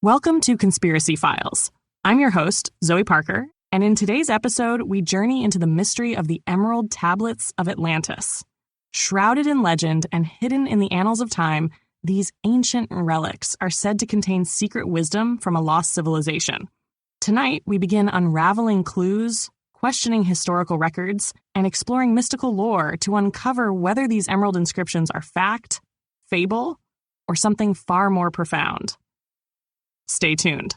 Welcome to Conspiracy Files. I'm your host, Zoe Parker, and in today's episode, we journey into the mystery of the Emerald Tablets of Atlantis. Shrouded in legend and hidden in the annals of time, these ancient relics are said to contain secret wisdom from a lost civilization. Tonight, we begin unraveling clues, questioning historical records, and exploring mystical lore to uncover whether these emerald inscriptions are fact, fable, or something far more profound. Stay tuned.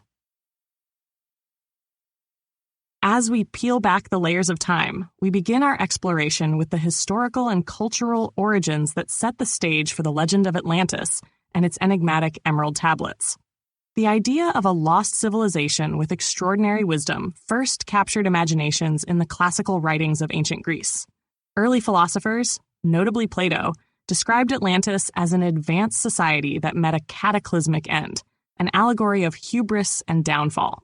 As we peel back the layers of time, we begin our exploration with the historical and cultural origins that set the stage for the legend of Atlantis and its enigmatic emerald tablets. The idea of a lost civilization with extraordinary wisdom first captured imaginations in the classical writings of ancient Greece. Early philosophers, notably Plato, described Atlantis as an advanced society that met a cataclysmic end, an allegory of hubris and downfall.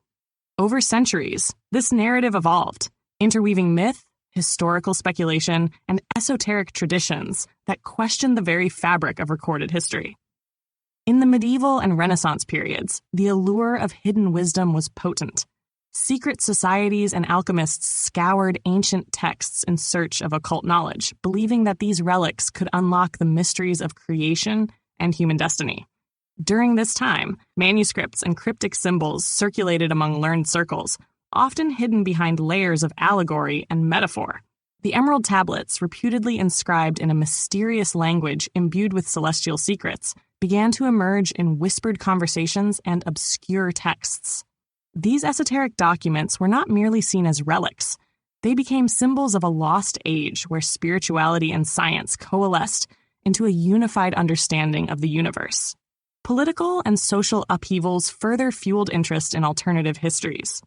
Over centuries, this narrative evolved, interweaving myth, historical speculation, and esoteric traditions that questioned the very fabric of recorded history. In the medieval and Renaissance periods, the allure of hidden wisdom was potent. Secret societies and alchemists scoured ancient texts in search of occult knowledge, believing that these relics could unlock the mysteries of creation and human destiny. During this time, manuscripts and cryptic symbols circulated among learned circles, often hidden behind layers of allegory and metaphor. The Emerald Tablets, reputedly inscribed in a mysterious language imbued with celestial secrets, began to emerge in whispered conversations and obscure texts. These esoteric documents were not merely seen as relics. They became symbols of a lost age where spirituality and science coalesced into a unified understanding of the universe. Political and social upheavals further fueled interest in alternative histories.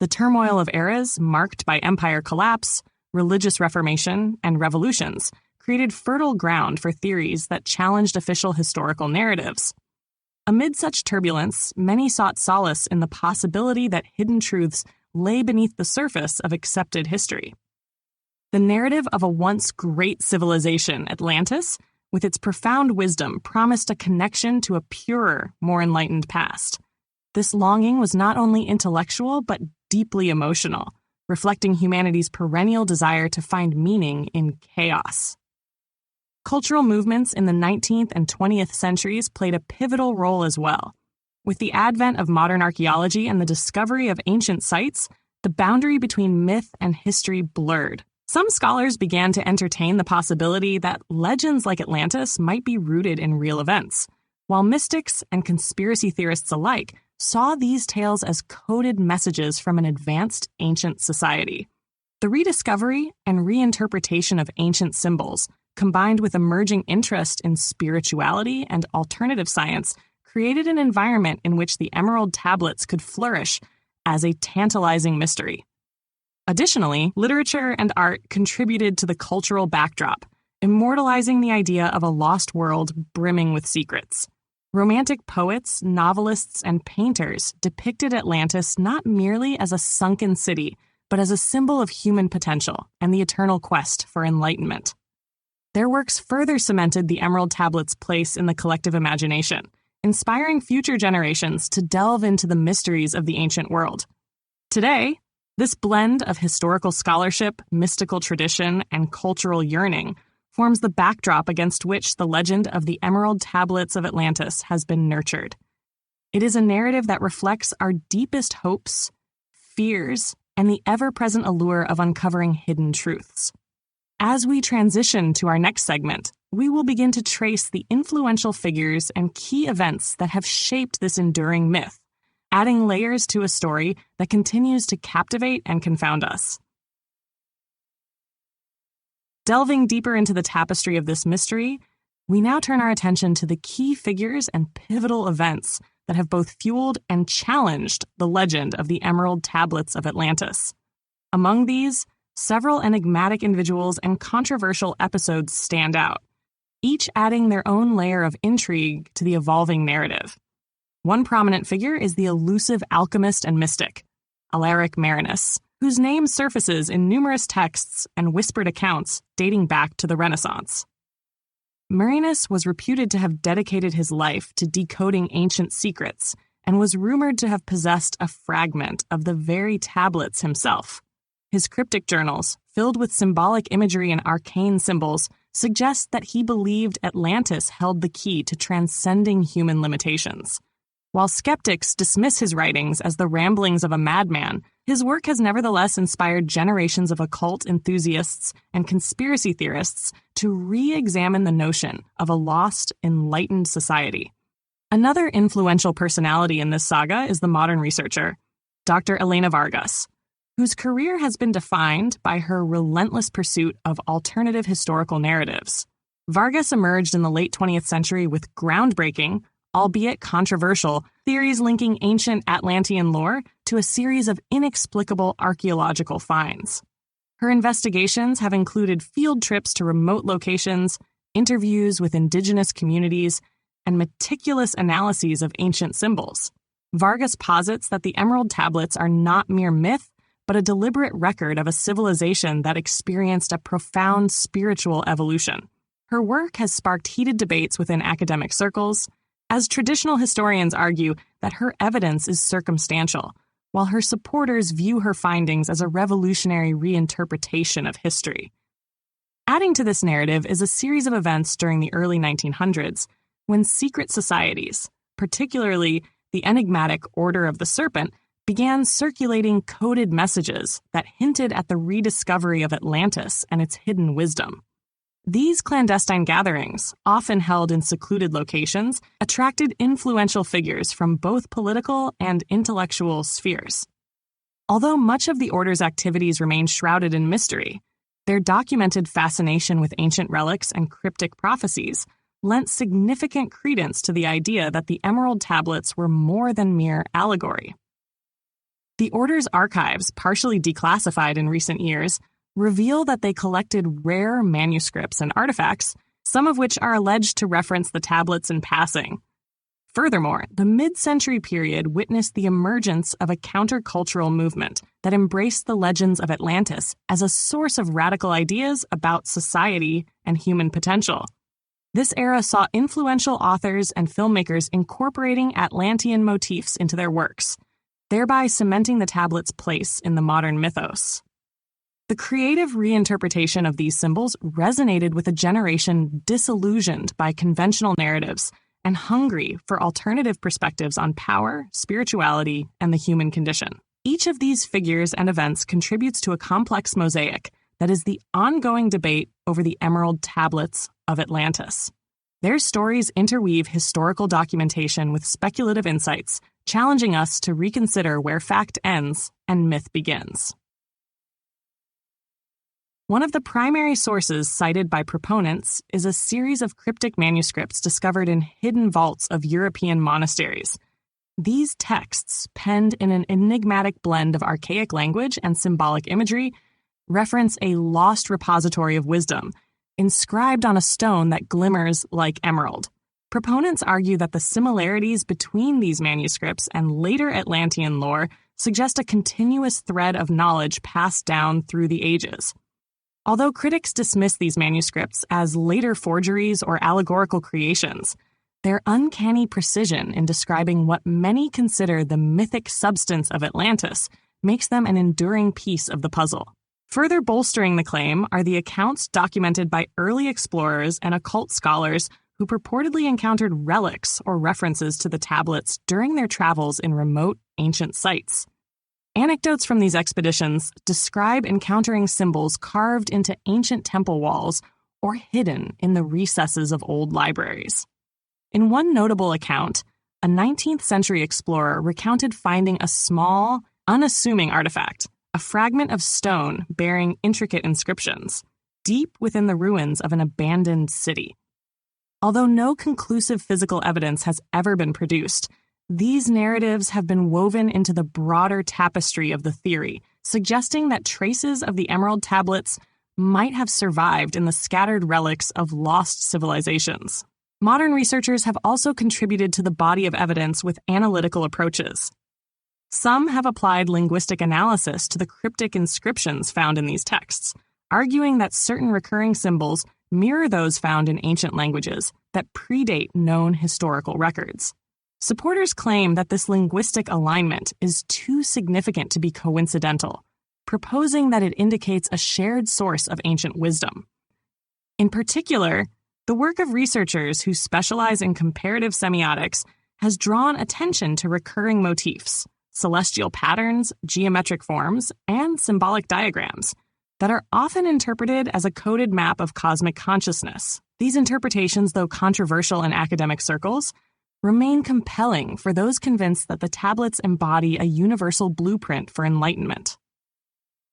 The turmoil of eras marked by empire collapse, religious reformation, and revolutions created fertile ground for theories that challenged official historical narratives. Amid such turbulence, many sought solace in the possibility that hidden truths lay beneath the surface of accepted history. The narrative of a once great civilization, Atlantis, with its profound wisdom, promised a connection to a purer, more enlightened past. This longing was not only intellectual, but deeply emotional, reflecting humanity's perennial desire to find meaning in chaos. Cultural movements in the 19th and 20th centuries played a pivotal role as well. With the advent of modern archaeology and the discovery of ancient sites, the boundary between myth and history blurred. Some scholars began to entertain the possibility that legends like Atlantis might be rooted in real events, while mystics and conspiracy theorists alike saw these tales as coded messages from an advanced ancient society. The rediscovery and reinterpretation of ancient symbols, combined with emerging interest in spirituality and alternative science, created an environment in which the Emerald Tablets could flourish as a tantalizing mystery. Additionally, literature and art contributed to the cultural backdrop, immortalizing the idea of a lost world brimming with secrets. Romantic poets, novelists, and painters depicted Atlantis not merely as a sunken city, but as a symbol of human potential and the eternal quest for enlightenment. Their works further cemented the Emerald Tablets' place in the collective imagination, inspiring future generations to delve into the mysteries of the ancient world. Today, this blend of historical scholarship, mystical tradition, and cultural yearning forms the backdrop against which the legend of the Emerald Tablets of Atlantis has been nurtured. It is a narrative that reflects our deepest hopes, fears, and the ever-present allure of uncovering hidden truths. As we transition to our next segment, we will begin to trace the influential figures and key events that have shaped this enduring myth, adding layers to a story that continues to captivate and confound us. Delving deeper into the tapestry of this mystery, we now turn our attention to the key figures and pivotal events that have both fueled and challenged the legend of the Emerald Tablets of Atlantis. Among these, several enigmatic individuals and controversial episodes stand out, each adding their own layer of intrigue to the evolving narrative. One prominent figure is the elusive alchemist and mystic, Alaric Marinus, whose name surfaces in numerous texts and whispered accounts dating back to the Renaissance. Marinus was reputed to have dedicated his life to decoding ancient secrets and was rumored to have possessed a fragment of the very tablets himself. His cryptic journals, filled with symbolic imagery and arcane symbols, suggest that he believed Atlantis held the key to transcending human limitations. While skeptics dismiss his writings as the ramblings of a madman, his work has nevertheless inspired generations of occult enthusiasts and conspiracy theorists to re-examine the notion of a lost, enlightened society. Another influential personality in this saga is the modern researcher, Dr. Elena Vargas, whose career has been defined by her relentless pursuit of alternative historical narratives. Vargas emerged in the late 20th century with groundbreaking, albeit controversial, theories linking ancient Atlantean lore to a series of inexplicable archaeological finds. Her investigations have included field trips to remote locations, interviews with indigenous communities, and meticulous analyses of ancient symbols. Vargas posits that the Emerald Tablets are not mere myth, but a deliberate record of a civilization that experienced a profound spiritual evolution. Her work has sparked heated debates within academic circles, as traditional historians argue that her evidence is circumstantial, while her supporters view her findings as a revolutionary reinterpretation of history. Adding to this narrative is a series of events during the early 1900s when secret societies, particularly the enigmatic Order of the Serpent, began circulating coded messages that hinted at the rediscovery of Atlantis and its hidden wisdom. These clandestine gatherings, often held in secluded locations, attracted influential figures from both political and intellectual spheres. Although much of the Order's activities remain shrouded in mystery, their documented fascination with ancient relics and cryptic prophecies lent significant credence to the idea that the Emerald Tablets were more than mere allegory. The Order's archives, partially declassified in recent years, reveal that they collected rare manuscripts and artifacts, some of which are alleged to reference the tablets in passing. Furthermore, the mid-century period witnessed the emergence of a countercultural movement that embraced the legends of Atlantis as a source of radical ideas about society and human potential. This era saw influential authors and filmmakers incorporating Atlantean motifs into their works, thereby cementing the tablet's place in the modern mythos. The creative reinterpretation of these symbols resonated with a generation disillusioned by conventional narratives and hungry for alternative perspectives on power, spirituality, and the human condition. Each of these figures and events contributes to a complex mosaic that is the ongoing debate over the Emerald Tablets of Atlantis. Their stories interweave historical documentation with speculative insights, challenging us to reconsider where fact ends and myth begins. One of the primary sources cited by proponents is a series of cryptic manuscripts discovered in hidden vaults of European monasteries. These texts, penned in an enigmatic blend of archaic language and symbolic imagery, reference a lost repository of wisdom, inscribed on a stone that glimmers like emerald. Proponents argue that the similarities between these manuscripts and later Atlantean lore suggest a continuous thread of knowledge passed down through the ages. Although critics dismiss these manuscripts as later forgeries or allegorical creations, their uncanny precision in describing what many consider the mythic substance of Atlantis makes them an enduring piece of the puzzle. Further bolstering the claim are the accounts documented by early explorers and occult scholars who purportedly encountered relics or references to the tablets during their travels in remote, ancient sites. Anecdotes from these expeditions describe encountering symbols carved into ancient temple walls or hidden in the recesses of old libraries. In one notable account, a 19th century explorer recounted finding a small, unassuming artifact, a fragment of stone bearing intricate inscriptions, deep within the ruins of an abandoned city. Although no conclusive physical evidence has ever been produced, these narratives have been woven into the broader tapestry of the theory, suggesting that traces of the Emerald Tablets might have survived in the scattered relics of lost civilizations. Modern researchers have also contributed to the body of evidence with analytical approaches. Some have applied linguistic analysis to the cryptic inscriptions found in these texts, arguing that certain recurring symbols mirror those found in ancient languages that predate known historical records. Supporters claim that this linguistic alignment is too significant to be coincidental, proposing that it indicates a shared source of ancient wisdom. In particular, the work of researchers who specialize in comparative semiotics has drawn attention to recurring motifs, celestial patterns, geometric forms, and symbolic diagrams that are often interpreted as a coded map of cosmic consciousness. These interpretations, though controversial in academic circles, remain compelling for those convinced that the tablets embody a universal blueprint for enlightenment.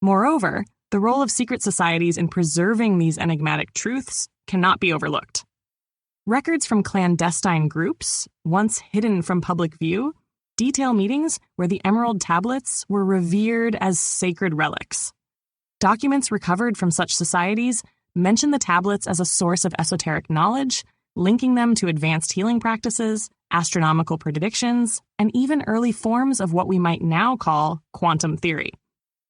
Moreover, the role of secret societies in preserving these enigmatic truths cannot be overlooked. Records from clandestine groups, once hidden from public view, detail meetings where the Emerald Tablets were revered as sacred relics. Documents recovered from such societies mention the tablets as a source of esoteric knowledge, linking them to advanced healing practices, astronomical predictions, and even early forms of what we might now call quantum theory.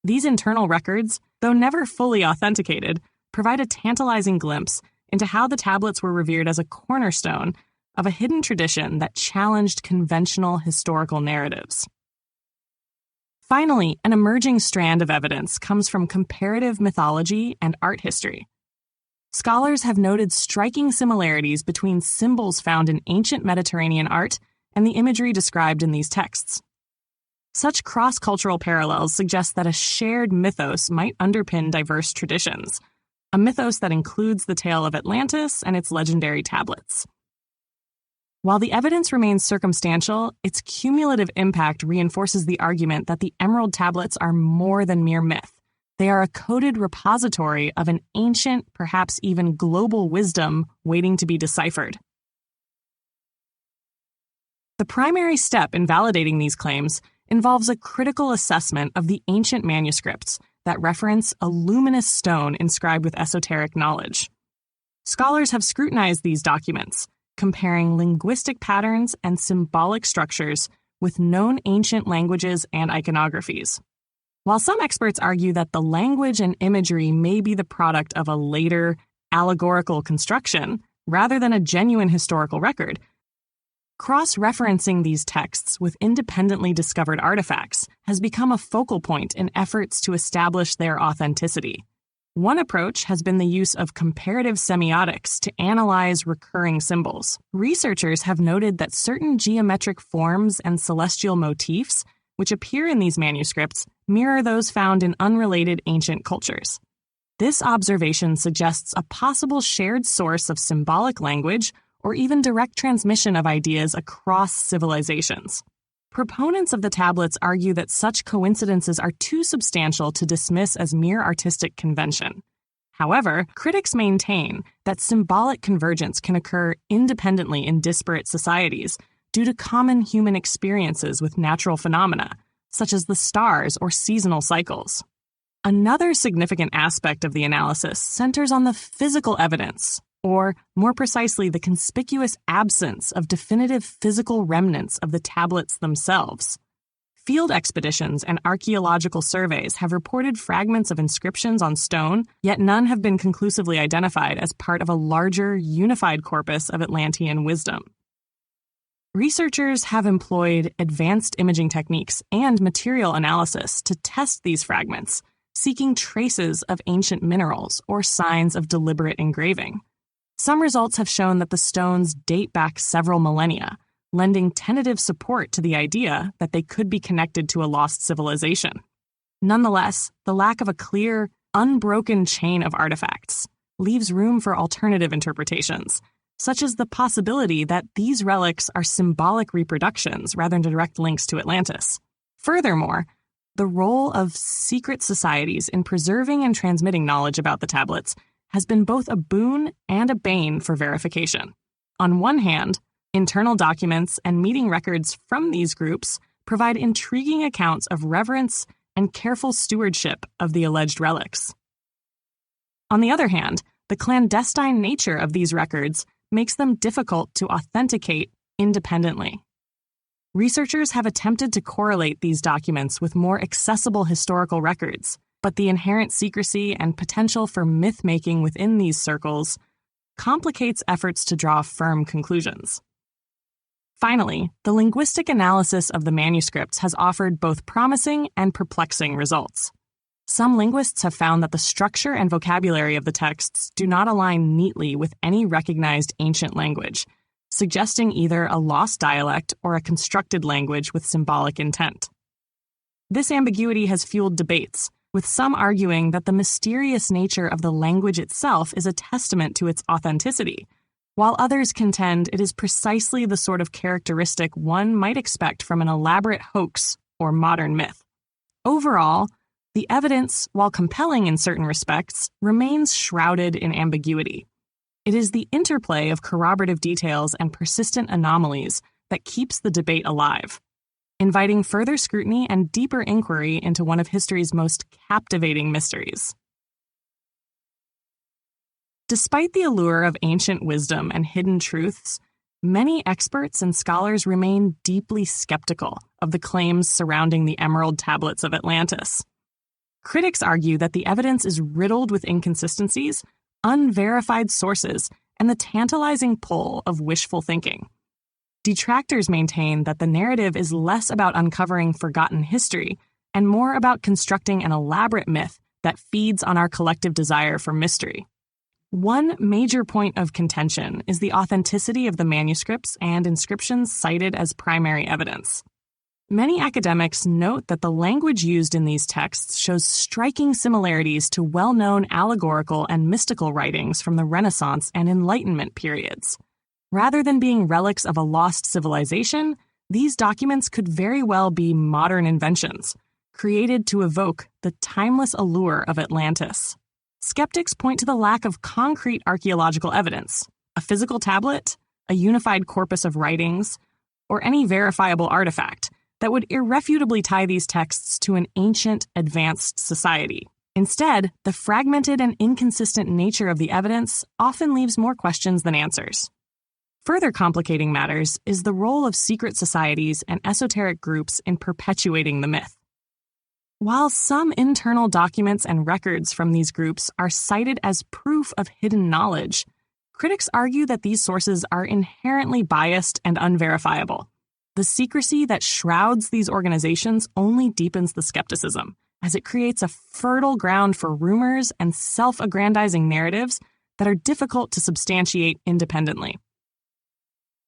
These internal records, though never fully authenticated, provide a tantalizing glimpse into how the tablets were revered as a cornerstone of a hidden tradition that challenged conventional historical narratives. Finally, an emerging strand of evidence comes from comparative mythology and art history. Scholars have noted striking similarities between symbols found in ancient Mediterranean art and the imagery described in these texts. Such cross-cultural parallels suggest that a shared mythos might underpin diverse traditions, a mythos that includes the tale of Atlantis and its legendary tablets. While the evidence remains circumstantial, its cumulative impact reinforces the argument that the Emerald Tablets are more than mere myth. They are a coded repository of an ancient, perhaps even global wisdom waiting to be deciphered. The primary step in validating these claims involves a critical assessment of the ancient manuscripts that reference a luminous stone inscribed with esoteric knowledge. Scholars have scrutinized these documents, comparing linguistic patterns and symbolic structures with known ancient languages and iconographies. While some experts argue that the language and imagery may be the product of a later, allegorical construction rather than a genuine historical record, cross-referencing these texts with independently discovered artifacts has become a focal point in efforts to establish their authenticity. One approach has been the use of comparative semiotics to analyze recurring symbols. Researchers have noted that certain geometric forms and celestial motifs, which appear in these manuscripts, mirror those found in unrelated ancient cultures. This observation suggests a possible shared source of symbolic language or even direct transmission of ideas across civilizations. Proponents of the tablets argue that such coincidences are too substantial to dismiss as mere artistic convention. However, critics maintain that symbolic convergence can occur independently in disparate societies due to common human experiences with natural phenomena, such as the stars or seasonal cycles. Another significant aspect of the analysis centers on the physical evidence, or, more precisely, the conspicuous absence of definitive physical remnants of the tablets themselves. Field expeditions and archaeological surveys have reported fragments of inscriptions on stone, yet none have been conclusively identified as part of a larger, unified corpus of Atlantean wisdom. Researchers have employed advanced imaging techniques and material analysis to test these fragments, seeking traces of ancient minerals or signs of deliberate engraving. Some results have shown that the stones date back several millennia, lending tentative support to the idea that they could be connected to a lost civilization. Nonetheless, the lack of a clear, unbroken chain of artifacts leaves room for alternative interpretations, such as the possibility that these relics are symbolic reproductions rather than direct links to Atlantis. Furthermore, the role of secret societies in preserving and transmitting knowledge about the tablets has been both a boon and a bane for verification. On one hand, internal documents and meeting records from these groups provide intriguing accounts of reverence and careful stewardship of the alleged relics. On the other hand, the clandestine nature of these records makes them difficult to authenticate independently. Researchers have attempted to correlate these documents with more accessible historical records, but the inherent secrecy and potential for myth-making within these circles complicates efforts to draw firm conclusions. Finally, the linguistic analysis of the manuscripts has offered both promising and perplexing results. Some linguists have found that the structure and vocabulary of the texts do not align neatly with any recognized ancient language, suggesting either a lost dialect or a constructed language with symbolic intent. This ambiguity has fueled debates, with some arguing that the mysterious nature of the language itself is a testament to its authenticity, while others contend it is precisely the sort of characteristic one might expect from an elaborate hoax or modern myth. Overall, the evidence, while compelling in certain respects, remains shrouded in ambiguity. It is the interplay of corroborative details and persistent anomalies that keeps the debate alive, inviting further scrutiny and deeper inquiry into one of history's most captivating mysteries. Despite the allure of ancient wisdom and hidden truths, many experts and scholars remain deeply skeptical of the claims surrounding the Emerald Tablets of Atlantis. Critics argue that the evidence is riddled with inconsistencies, unverified sources, and the tantalizing pull of wishful thinking. Detractors maintain that the narrative is less about uncovering forgotten history and more about constructing an elaborate myth that feeds on our collective desire for mystery. One major point of contention is the authenticity of the manuscripts and inscriptions cited as primary evidence. Many academics note that the language used in these texts shows striking similarities to well-known allegorical and mystical writings from the Renaissance and Enlightenment periods. Rather than being relics of a lost civilization, these documents could very well be modern inventions, created to evoke the timeless allure of Atlantis. Skeptics point to the lack of concrete archaeological evidence, a physical tablet, a unified corpus of writings, or any verifiable artifact that would irrefutably tie these texts to an ancient, advanced society. Instead, the fragmented and inconsistent nature of the evidence often leaves more questions than answers. Further complicating matters is the role of secret societies and esoteric groups in perpetuating the myth. While some internal documents and records from these groups are cited as proof of hidden knowledge, critics argue that these sources are inherently biased and unverifiable. The secrecy that shrouds these organizations only deepens the skepticism, as it creates a fertile ground for rumors and self-aggrandizing narratives that are difficult to substantiate independently.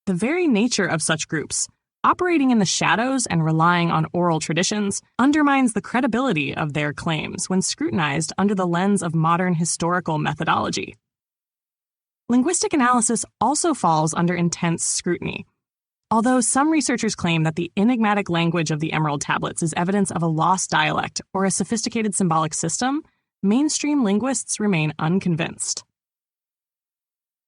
The very nature of such groups, operating in the shadows and relying on oral traditions, undermines the credibility of their claims when scrutinized under the lens of modern historical methodology. Linguistic analysis also falls under intense scrutiny. Although some researchers claim that the enigmatic language of the Emerald Tablets is evidence of a lost dialect or a sophisticated symbolic system, mainstream linguists remain unconvinced.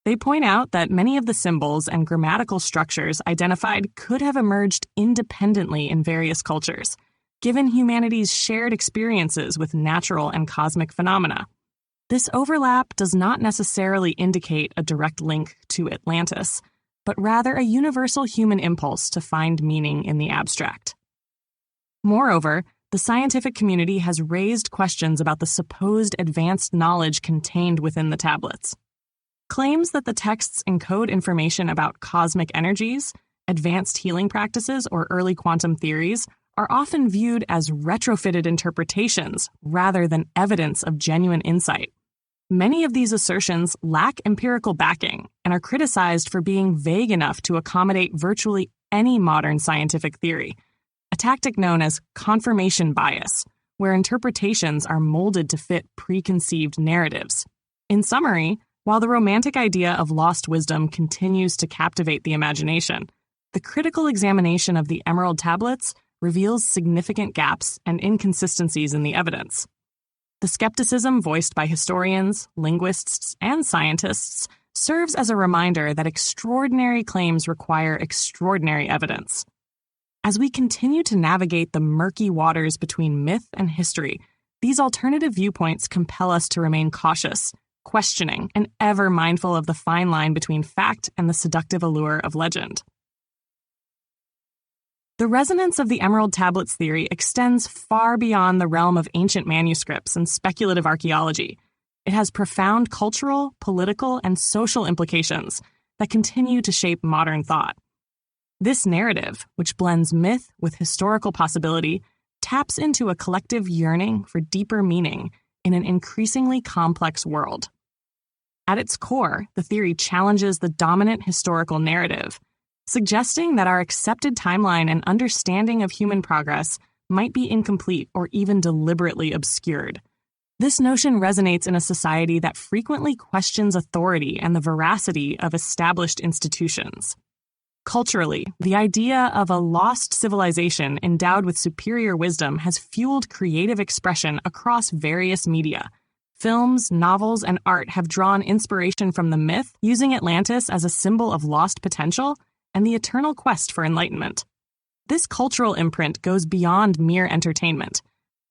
They point out that many of the symbols and grammatical structures identified could have emerged independently in various cultures, given humanity's shared experiences with natural and cosmic phenomena. This overlap does not necessarily indicate a direct link to Atlantis, but rather a universal human impulse to find meaning in the abstract. Moreover, the scientific community has raised questions about the supposed advanced knowledge contained within the tablets. Claims that the texts encode information about cosmic energies, advanced healing practices, or early quantum theories are often viewed as retrofitted interpretations rather than evidence of genuine insight. Many of these assertions lack empirical backing and are criticized for being vague enough to accommodate virtually any modern scientific theory, a tactic known as confirmation bias, where interpretations are molded to fit preconceived narratives. In summary, while the romantic idea of lost wisdom continues to captivate the imagination, the critical examination of the Emerald Tablets reveals significant gaps and inconsistencies in the evidence. The skepticism voiced by historians, linguists, and scientists serves as a reminder that extraordinary claims require extraordinary evidence. As we continue to navigate the murky waters between myth and history, these alternative viewpoints compel us to remain cautious, questioning, and ever mindful of the fine line between fact and the seductive allure of legend. The resonance of the Emerald Tablets theory extends far beyond the realm of ancient manuscripts and speculative archaeology. It has profound cultural, political, and social implications that continue to shape modern thought. This narrative, which blends myth with historical possibility, taps into a collective yearning for deeper meaning in an increasingly complex world. At its core, the theory challenges the dominant historical narrative, suggesting that our accepted timeline and understanding of human progress might be incomplete or even deliberately obscured. This notion resonates in a society that frequently questions authority and the veracity of established institutions. Culturally, the idea of a lost civilization endowed with superior wisdom has fueled creative expression across various media. Films, novels, and art have drawn inspiration from the myth, using Atlantis as a symbol of lost potential and the eternal quest for enlightenment. This cultural imprint goes beyond mere entertainment.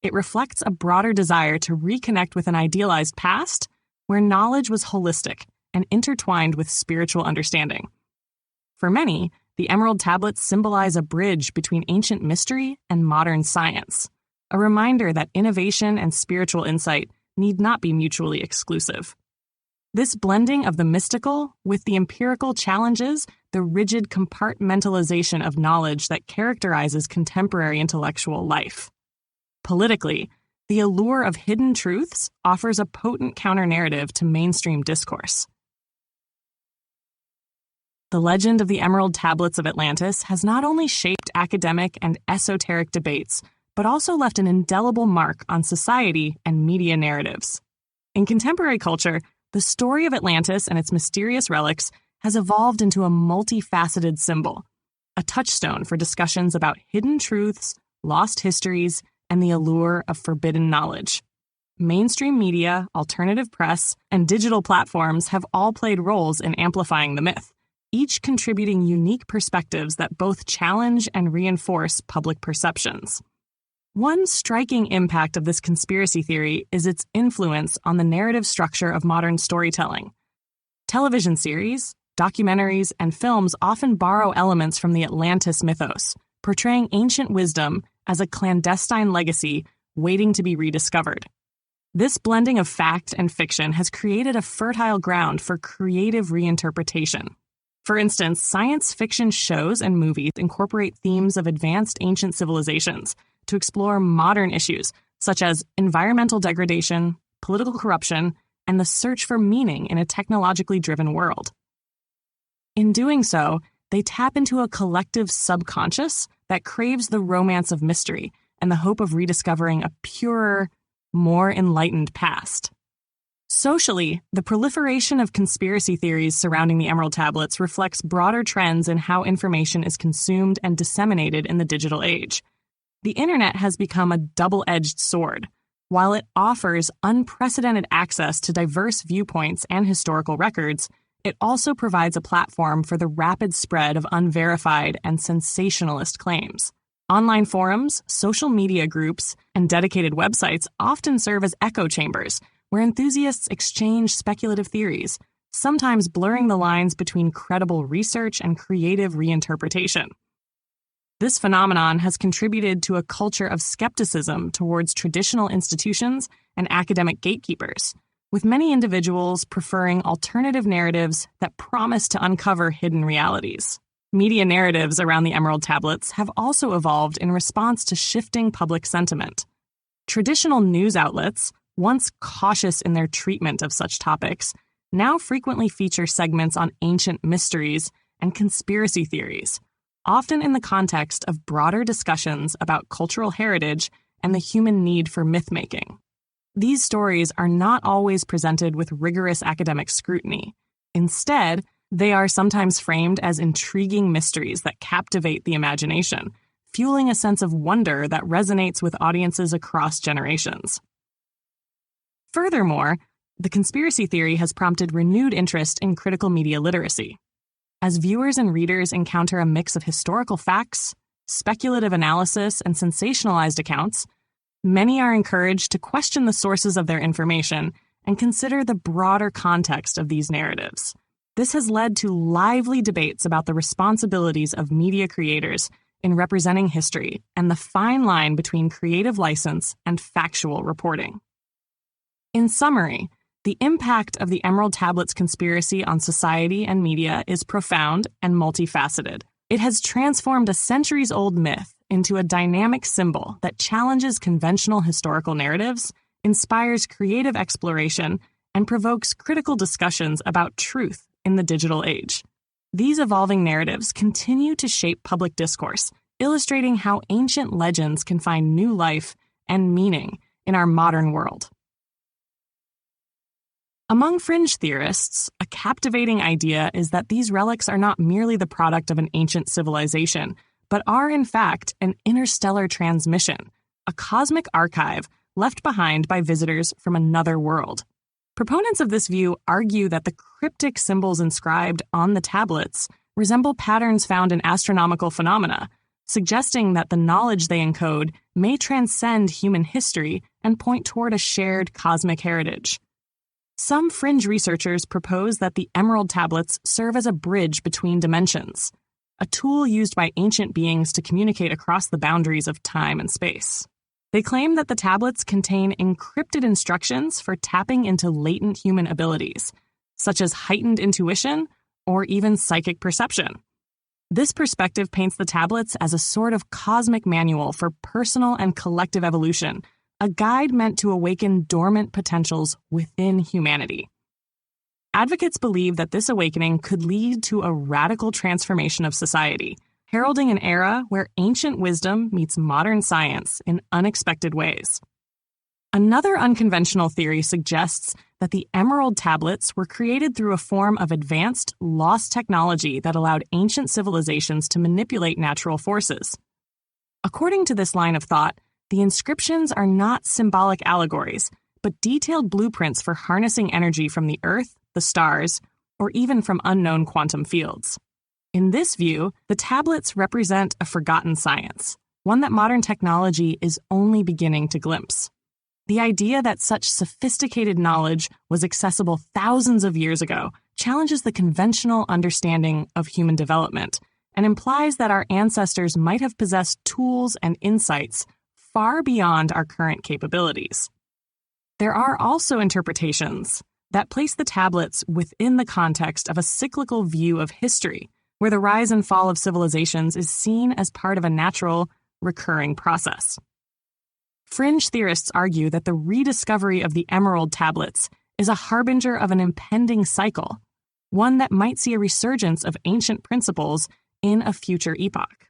It reflects a broader desire to reconnect with an idealized past where knowledge was holistic and intertwined with spiritual understanding. For many, the Emerald Tablets symbolize a bridge between ancient mystery and modern science, a reminder that innovation and spiritual insight need not be mutually exclusive. This blending of the mystical with the empirical challenges the rigid compartmentalization of knowledge that characterizes contemporary intellectual life. Politically, the allure of hidden truths offers a potent counter-narrative to mainstream discourse. The legend of the Emerald Tablets of Atlantis has not only shaped academic and esoteric debates, but also left an indelible mark on society and media narratives. In contemporary culture, the story of Atlantis and its mysterious relics has evolved into a multifaceted symbol, a touchstone for discussions about hidden truths, lost histories, and the allure of forbidden knowledge. Mainstream media, alternative press, and digital platforms have all played roles in amplifying the myth, each contributing unique perspectives that both challenge and reinforce public perceptions. One striking impact of this conspiracy theory is its influence on the narrative structure of modern storytelling. Television series, documentaries, and films often borrow elements from the Atlantis mythos, portraying ancient wisdom as a clandestine legacy waiting to be rediscovered. This blending of fact and fiction has created a fertile ground for creative reinterpretation. For instance, science fiction shows and movies incorporate themes of advanced ancient civilizations to explore modern issues such as environmental degradation, political corruption, and the search for meaning in a technologically driven world. In doing so, they tap into a collective subconscious that craves the romance of mystery and the hope of rediscovering a purer, more enlightened past. Socially, the proliferation of conspiracy theories surrounding the Emerald Tablets reflects broader trends in how information is consumed and disseminated in the digital age. The internet has become a double-edged sword. While it offers unprecedented access to diverse viewpoints and historical records, it also provides a platform for the rapid spread of unverified and sensationalist claims. Online forums, social media groups, and dedicated websites often serve as echo chambers, where enthusiasts exchange speculative theories, sometimes blurring the lines between credible research and creative reinterpretation. This phenomenon has contributed to a culture of skepticism towards traditional institutions and academic gatekeepers, with many individuals preferring alternative narratives that promise to uncover hidden realities. Media narratives around the Emerald Tablets have also evolved in response to shifting public sentiment. Traditional news outlets, once cautious in their treatment of such topics, now frequently feature segments on ancient mysteries and conspiracy theories, often in the context of broader discussions about cultural heritage and the human need for myth-making. These stories are not always presented with rigorous academic scrutiny. Instead, they are sometimes framed as intriguing mysteries that captivate the imagination, fueling a sense of wonder that resonates with audiences across generations. Furthermore, the conspiracy theory has prompted renewed interest in critical media literacy. As viewers and readers encounter a mix of historical facts, speculative analysis, and sensationalized accounts, many are encouraged to question the sources of their information and consider the broader context of these narratives. This has led to lively debates about the responsibilities of media creators in representing history and the fine line between creative license and factual reporting. In summary, the impact of the Emerald Tablets conspiracy on society and media is profound and multifaceted. It has transformed a centuries-old myth into a dynamic symbol that challenges conventional historical narratives, inspires creative exploration, and provokes critical discussions about truth in the digital age. These evolving narratives continue to shape public discourse, illustrating how ancient legends can find new life and meaning in our modern world. Among fringe theorists, a captivating idea is that these relics are not merely the product of an ancient civilization, but are in fact an interstellar transmission, a cosmic archive left behind by visitors from another world. Proponents of this view argue that the cryptic symbols inscribed on the tablets resemble patterns found in astronomical phenomena, suggesting that the knowledge they encode may transcend human history and point toward a shared cosmic heritage. Some fringe researchers propose that the Emerald Tablets serve as a bridge between dimensions, a tool used by ancient beings to communicate across the boundaries of time and space. They claim that the tablets contain encrypted instructions for tapping into latent human abilities, such as heightened intuition or even psychic perception. This perspective paints the tablets as a sort of cosmic manual for personal and collective evolution, a guide meant to awaken dormant potentials within humanity. Advocates believe that this awakening could lead to a radical transformation of society, heralding an era where ancient wisdom meets modern science in unexpected ways. Another unconventional theory suggests that the Emerald Tablets were created through a form of advanced, lost technology that allowed ancient civilizations to manipulate natural forces. According to this line of thought, the inscriptions are not symbolic allegories, but detailed blueprints for harnessing energy from the Earth, the stars, or even from unknown quantum fields. In this view, the tablets represent a forgotten science, one that modern technology is only beginning to glimpse. The idea that such sophisticated knowledge was accessible thousands of years ago challenges the conventional understanding of human development and implies that our ancestors might have possessed tools and insights far beyond our current capabilities. There are also interpretations that place the tablets within the context of a cyclical view of history, where the rise and fall of civilizations is seen as part of a natural, recurring process. Fringe theorists argue that the rediscovery of the Emerald Tablets is a harbinger of an impending cycle, one that might see a resurgence of ancient principles in a future epoch.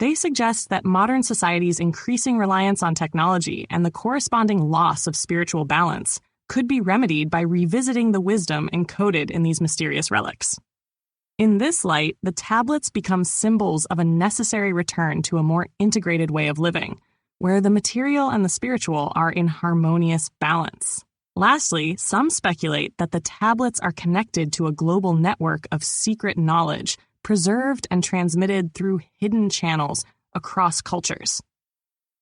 They suggest that modern society's increasing reliance on technology and the corresponding loss of spiritual balance could be remedied by revisiting the wisdom encoded in these mysterious relics. In this light, the tablets become symbols of a necessary return to a more integrated way of living, where the material and the spiritual are in harmonious balance. Lastly, some speculate that the tablets are connected to a global network of secret knowledge preserved and transmitted through hidden channels across cultures.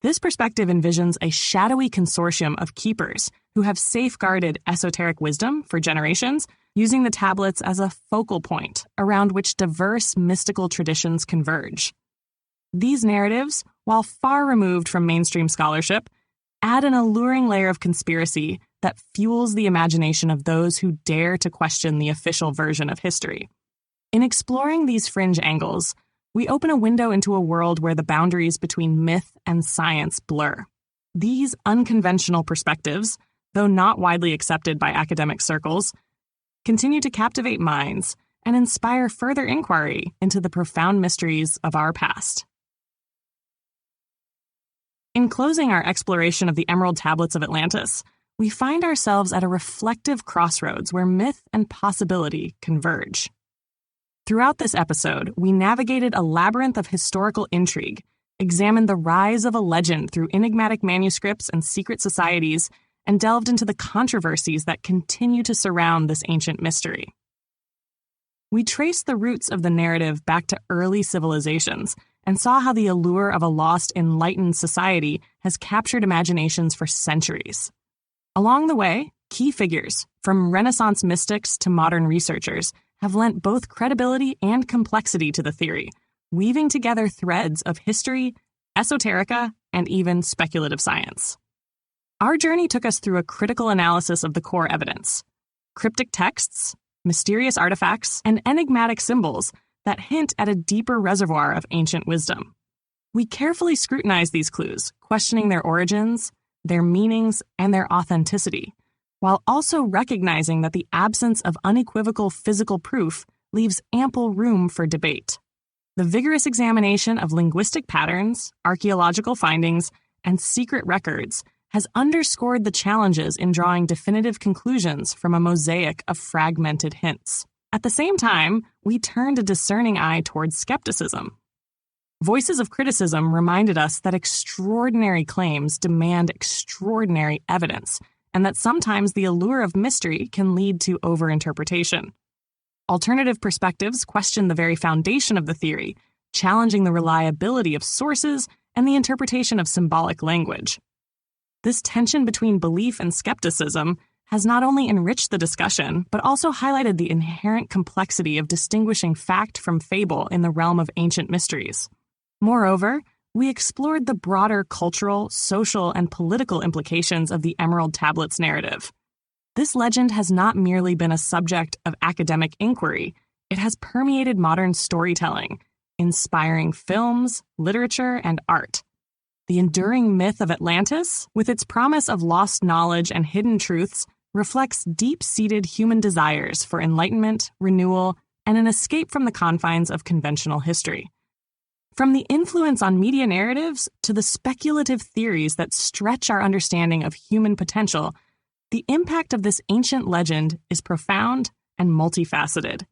This perspective envisions a shadowy consortium of keepers who have safeguarded esoteric wisdom for generations, using the tablets as a focal point around which diverse mystical traditions converge. These narratives, while far removed from mainstream scholarship, add an alluring layer of conspiracy that fuels the imagination of those who dare to question the official version of history. In exploring these fringe angles, we open a window into a world where the boundaries between myth and science blur. These unconventional perspectives, though not widely accepted by academic circles, continue to captivate minds and inspire further inquiry into the profound mysteries of our past. In closing our exploration of the Emerald Tablets of Atlantis, we find ourselves at a reflective crossroads where myth and possibility converge. Throughout this episode, we navigated a labyrinth of historical intrigue, examined the rise of a legend through enigmatic manuscripts and secret societies, and delved into the controversies that continue to surround this ancient mystery. We traced the roots of the narrative back to early civilizations and saw how the allure of a lost, enlightened society has captured imaginations for centuries. Along the way, key figures, from Renaissance mystics to modern researchers, have lent both credibility and complexity to the theory, weaving together threads of history, esoterica, and even speculative science. Our journey took us through a critical analysis of the core evidence, cryptic texts, mysterious artifacts, and enigmatic symbols that hint at a deeper reservoir of ancient wisdom. We carefully scrutinize these clues, questioning their origins, their meanings, and their authenticity, while also recognizing that the absence of unequivocal physical proof leaves ample room for debate. The vigorous examination of linguistic patterns, archaeological findings, and secret records has underscored the challenges in drawing definitive conclusions from a mosaic of fragmented hints. At the same time, we turned a discerning eye towards skepticism. Voices of criticism reminded us that extraordinary claims demand extraordinary evidence, and that sometimes the allure of mystery can lead to overinterpretation. Alternative perspectives question the very foundation of the theory, challenging the reliability of sources and the interpretation of symbolic language. This tension between belief and skepticism has not only enriched the discussion, but also highlighted the inherent complexity of distinguishing fact from fable in the realm of ancient mysteries. Moreover, we explored the broader cultural, social, and political implications of the Emerald Tablets narrative. This legend has not merely been a subject of academic inquiry, it has permeated modern storytelling, inspiring films, literature, and art. The enduring myth of Atlantis, with its promise of lost knowledge and hidden truths, reflects deep-seated human desires for enlightenment, renewal, and an escape from the confines of conventional history. From the influence on media narratives to the speculative theories that stretch our understanding of human potential, the impact of this ancient legend is profound and multifaceted.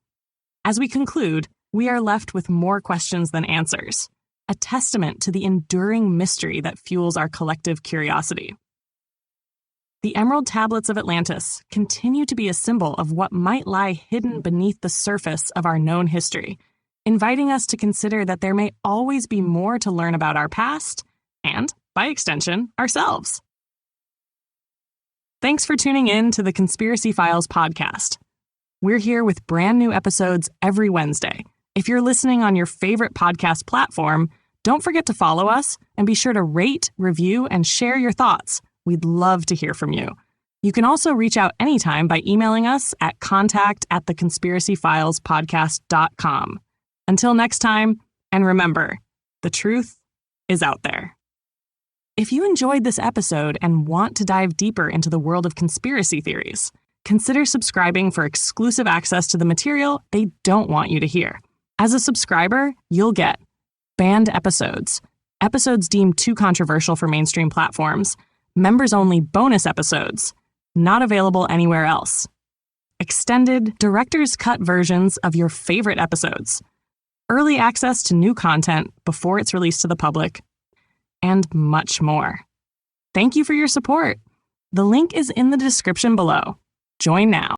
As we conclude, we are left with more questions than answers, a testament to the enduring mystery that fuels our collective curiosity. The Emerald Tablets of Atlantis continue to be a symbol of what might lie hidden beneath the surface of our known history, inviting us to consider that there may always be more to learn about our past and, by extension, ourselves. Thanks for tuning in to the Conspiracy Files podcast. We're here with brand new episodes every Wednesday. If you're listening on your favorite podcast platform, don't forget to follow us and be sure to rate, review, and share your thoughts. We'd love to hear from you. You can also reach out anytime by emailing us at contact@theconspiracyfilespodcast.com. Until next time, and remember, the truth is out there. If you enjoyed this episode and want to dive deeper into the world of conspiracy theories, consider subscribing for exclusive access to the material they don't want you to hear. As a subscriber, you'll get banned episodes, episodes deemed too controversial for mainstream platforms, members-only bonus episodes, not available anywhere else, extended director's cut versions of your favorite episodes, early access to new content before it's released to the public, and much more. Thank you for your support. The link is in the description below. Join now.